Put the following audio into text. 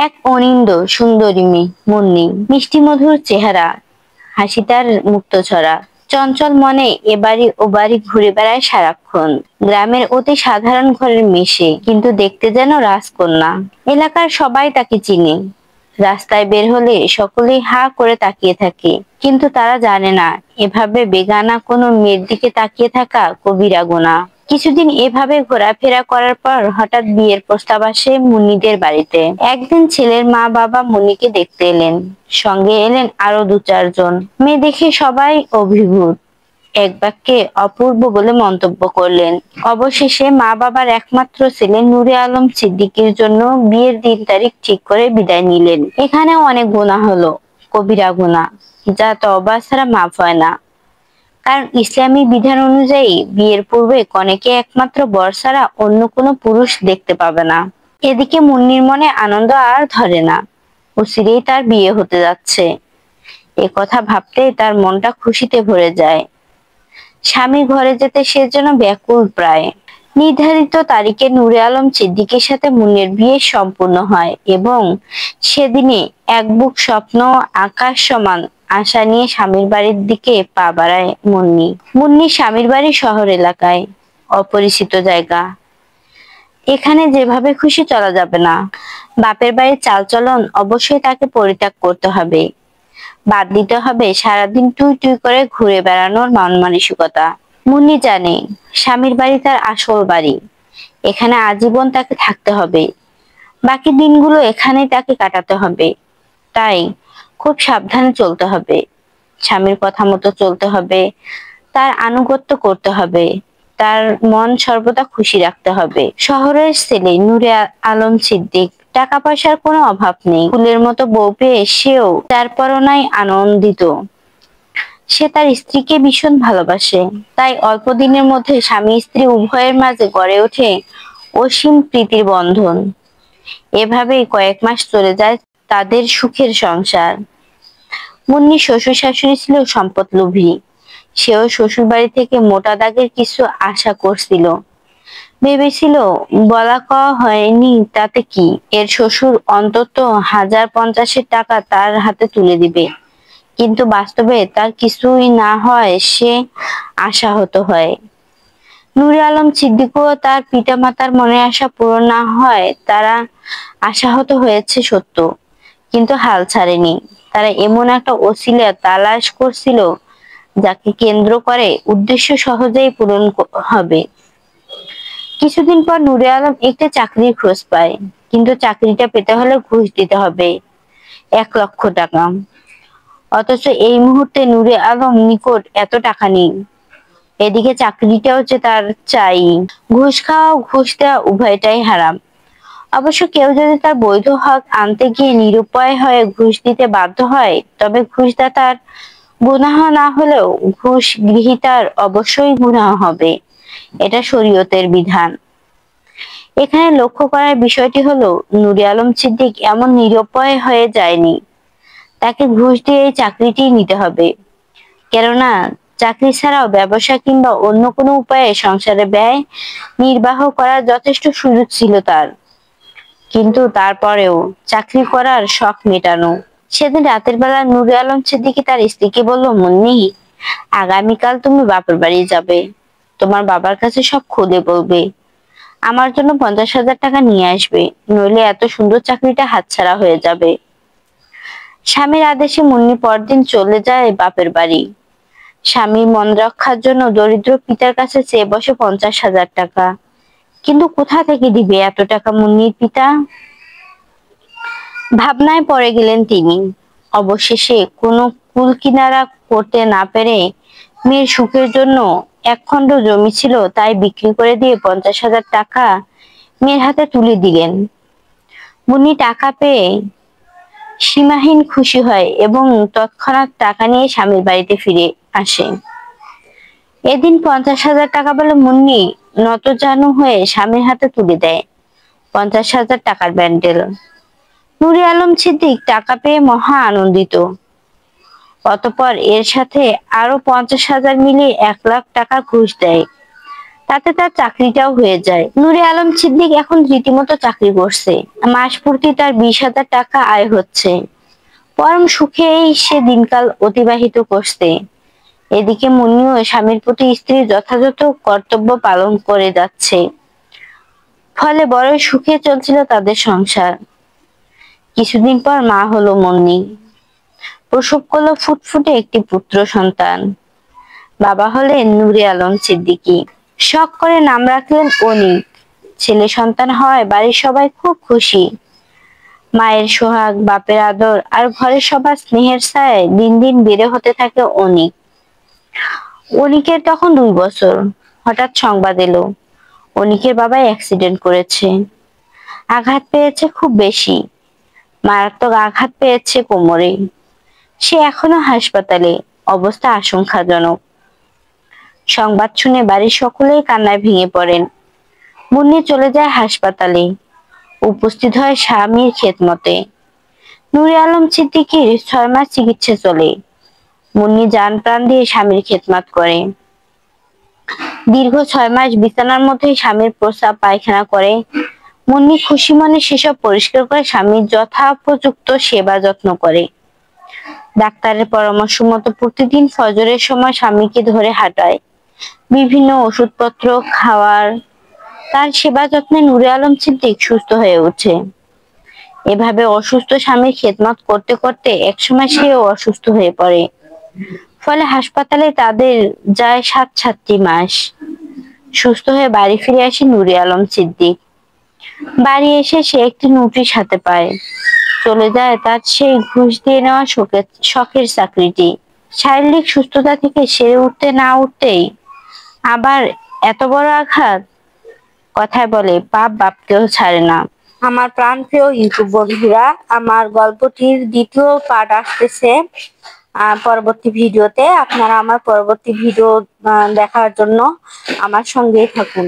এক অনিন্দ সুন্দরী মেয়ে মুন্নি, মিষ্টি মধুর চেহারা, হাসি তার মুক্ত ছড়া। চঞ্চল মনে এ বাড়ি ও বাড়ি ঘুরে বেড়ায় সারাক্ষণ। গ্রামের অতি সাধারণ ঘরের মেয়ে, কিন্তু দেখতে যেন রাজকন্যা। এলাকার সবাই তাকে চিনে। রাস্তায় বের হলে সকলেই হা করে তাকিয়ে থাকে, কিন্তু তারা জানে না এভাবে বেগানা কোনো মেয়ের দিকে তাকিয়ে থাকা কবিরা গুনাহ। কিছুদিন এভাবে ঘোরাফেরা করার পর হঠাৎ বিয়ের প্রস্তাব আসে মুন্নিদের বাড়িতে। একদিন ছেলের মা বাবা মুন্নিকে দেখতে এলেন, সঙ্গে এলেন আরো 2-4 জন। মেয়ে দেখে সবাই অভিভূত, এক বাক্যে অপূর্ব বলে মন্তব্য করলেন। অবশেষে মা বাবার একমাত্র ছেলে নূরে আলম সিদ্দিকীর জন্য বিয়ের দিন তারিখ ঠিক করে বিদায় নিলেন। এখানেও অনেক গুনাহ হলো, কবিরা গুনাহ, যা তওবা ছাড়া মাফ হয় না। কারণ ইসলামী বিধান অনুযায়ী বিয়ের পূর্বে কনেকে একমাত্র বর ছাড়া অন্য কোনো পুরুষ দেখতে পাবে না। এদিকে মুন্নির মনে আনন্দ আর ধরে না, অচিরেই তার বিয়ে হতে যাচ্ছে। এ কথা ভাবতেই তার মনটা খুশিতে ভরে যায়। স্বামী ঘরে যেতে সে যেন ব্যাকুল প্রায়। নির্ধারিত তারিখে নূরে আলম সিদ্দিকীর সাথে মুন্নির বিয়ে সম্পূর্ণ হয় এবং সেদিনে এক বুক স্বপ্ন, আকাশ সমান আশা নিয়ে স্বামীর বাড়ির দিকে পা বাড়ায় মুন্নি। মুন্নির স্বামীর বাড়ি শহর এলাকায়, অপরিচিত জায়গা। এখানে যেভাবে খুশি চলা যাবে না। বাপের বাড়ির চালচলন অবশ্যই তাকে পরিত্যাগ করতে হবে। বাদ দিতে হবে সারাদিন টুই টুই করে ঘুরে বেড়ানোর মন মানসিকতা। মুন্নি জানে স্বামীর বাড়ি তার আসল বাড়ি, এখানে আজীবন তাকে থাকতে হবে। বাকি দিনগুলো এখানেই তাকে কাটাতে হবে। তাই খুব সাবধানে চলতে হবে, স্বামীর কথা মতো চলতে হবে, তার আনুগত্য করতে হবে, তার মন সর্বদা খুশি রাখতে হবে। শহরের ছেলে নূরে আলম সিদ্দিক, টাকা পয়সার কোনো অভাব নেই। ফুলের মতো বউ পেয়ে সেও তার পরনায় আনন্দিত। সে তার স্ত্রীকে ভীষণ ভালোবাসে। তাই অল্প দিনের মধ্যে স্বামী স্ত্রী উভয়ের মাঝে গড়ে ওঠে অসীম প্রীতির বন্ধন। এভাবেই কয়েক মাস চলে যায় তাদের সুখের সংসার। মুন্নির শ্বশুর শাশুড়ি ছিল সম্পদ লোভী। সেও শ্বশুর বাড়ি থেকে মোটা দাগের কিছু আশা করছিল। ভেবেছিল বলা কওয়া হয়নি তাতে কি, এর শ্বশুর অন্তত 1050 টাকা তার হাতে তুলে দিবে। কিন্তু বাস্তবে তার কিছুই না হয় সে আশাহত হয়। নূরে আলম সিদ্দিকও তার পিতামাতার মনের আশা পূরণ না হয় তারা আশাহত হয়েছে সত্য, কিন্তু হাল ছাড়েনি। তারা এমন একটা ওসিলা তালাশ করছিল যাকে কেন্দ্র করে উদ্দেশ্য সহজেই পূরণ হবে। কিছুদিন পর নূরে আলম একটা চাকরির খোঁজ পায়, কিন্তু চাকরিটা পেতে হলে ঘুষ দিতে হবে 1 লক্ষ টাকা। অথচ এই মুহূর্তে নূরে আলম নিকট এত টাকা নেই। এদিকে চাকরিটাও যে তার চাই। ঘুষ খাওয়া ঘুষ দেওয়া উভয়টাই হারাম। অবশ্য কেউ যদি তার বৈধ হক আনতে গিয়ে নিরুপায় হয়ে ঘুষ দিতে বাধ্য হয়, তবে ঘুষদাতার গুনাহ না হলেও ঘুষ গ্রহীতার অবশ্যই গুনাহ হবে। এটা শরীয়তের বিধান। এখানে লক্ষ্য করার বিষয়টি হলো নূরে আলম সিদ্দিক এমন নিরুপায় হয়ে যায়নি। তাকে ঘুষ দিয়ে এই চাকরিটি নিতে হবে। কেননা চাকরি ছাড়াও ব্যবসা কিংবা অন্য কোনো উপায়ে সংসারে ব্যয় নির্বাহ করার যথেষ্ট সুযোগ ছিল তার। কিন্তু তারপরেও চাকরি করার শখ মেটানো। সেদিন রাতের বেলা নূরে আলম সিদ্দিকী তার স্ত্রীকে বলল, মুন্নি, আগামীকাল তুমি বাপের বাড়ি যাবে। তোমার বাবার কাছে সব খুলে বলবে। আমার জন্য 50,000 টাকা নিয়ে আসবে, নইলে এত সুন্দর চাকরিটা হাতছাড়া হয়ে যাবে। স্বামীর আদেশে মুন্নি পরদিন চলে যায় বাপের বাড়ি। স্বামীর মন রক্ষার জন্য দরিদ্র পিতার কাছে চেয়ে বসে 50,000 টাকা। কিন্তু কোথা থেকে দিবে এত টাকা মুন্নির পিতা? ভাবনায় পড়ে গেলেন তিনি। অবশেষে কোনো কুল কিনারা করতে না পেরে মেয়ের সুখের জন্য 1 খণ্ড জমি ছিল তাই বিক্রি করে দিয়ে 50,000 টাকা মেয়ের হাতে তুলে দিলেন। মুন্নি টাকা পেয়ে সীমাহীন খুশি হয় এবং তৎক্ষণাৎ টাকা নিয়ে স্বামীর বাড়িতে ফিরে আসে। এদিন 50,000 টাকা বলে মুন্নি নতজানু হয়ে স্বামীর হাতে তুলে দেয় 50,000 টাকার ব্যান্ডেল। নূরে আলম সিদ্দিক টাকা পেয়ে মহা আনন্দিত। অতঃপর এর সাথে আরো 50,000 মিলিয়ে 1 লাখ টাকা ঘুষ দেয়। তাতে তার চাকরিটাও হয়ে যায়। নূরে আলম সিদ্দিক এখন রীতিমতো চাকরি করছে, মাস প্রতি তার 20,000 টাকা আয় হচ্ছে। পরম সুখেই সে দিনকাল অতিবাহিত করছে। এদিকে মুন্নিও স্বামীর প্রতি স্ত্রীর যথাযথ কর্তব্য পালন করে যাচ্ছে, ফলে বড়ই সুখে চলছিল তাদের সংসার। কিছুদিন পর মা হলো মুন্নি, প্রসব করলো ফুটফুটে একটি পুত্র সন্তান। বাবা হলেন নূরে আলম সিদ্দিকী। শখ করে নাম রাখলেন অনিক। ছেলে সন্তান হয় বাড়ির সবাই খুব খুশি। মায়ের সোহাগ, বাপের আদর আর ঘরের সবার স্নেহের ছায়ায় দিন দিন বেড়ে হতে থাকে অনিক। অনিকের তখন 2 বছর। হঠাৎ সংবাদ এলো, অনিকের বাবা অ্যাক্সিডেন্ট করেছে। আঘাত পেয়েছে খুব বেশি, মারাত্মক আঘাত পেয়েছে কোমরে। সে এখনো হাসপাতালে, অবস্থা আশঙ্কাজনক। সংবাদ শুনে বাড়ির সকলেই কান্নায় ভেঙে পড়েন। মুন্নি চলে যায় হাসপাতালে, উপস্থিত হয় স্বামীর খেদমতে। নূরে আলম সিদ্দিকীর 6 মাস চিকিৎসা চলে। মুন্নি জান প্রাণ দিয়ে স্বামীর খেদমত করে। দীর্ঘ 6 মাস বিছানার মধ্যেই স্বামীর প্রস্রাব পায়খানা করে। মুন্নি খুশি মনে সেসব পরিষ্কার করে স্বামীর যথোপযুক্ত সেবা যত্ন করে। ডাক্তারের পরামর্শ মতো প্রতিদিন ফজরের সময় স্বামীকে ধরে হাঁটায়, বিভিন্ন ওষুধপত্র খাওয়ার। তার সেবা যত্নে নূরে আলম সিদ্দিক সুস্থ হয়ে ওঠে। এভাবে অসুস্থ স্বামীর খেদমত করতে করতে একসময় সেও অসুস্থ হয়ে পড়ে। ফলে হাসপাতালে তাদের যায় 7 মাস। সুস্থ হয়ে বাড়ি ফিরে আসে নূরে আলম সিদ্দিক। বাড়ি এসে সে একটি নোটিশ হাতে পায়, চলে যায় তার সেই ঘুষ দিয়ে নেওয়া শখের চাকরিটি। শারীরিক সুস্থতা থেকে সেরে উঠতে না উঠতেই আবার এত বড় আঘাত। কথায় বলে পাপ বাপকেও ছাড়ে না। আমার প্রাণপ্রিয় ইউটিউব বন্ধুরা, আমার গল্পটির দ্বিতীয় পার্ট আসতেছে পরবর্তী ভিডিওতে। আপনারা আমার পরবর্তী ভিডিও দেখার জন্য আমার সঙ্গেই থাকুন।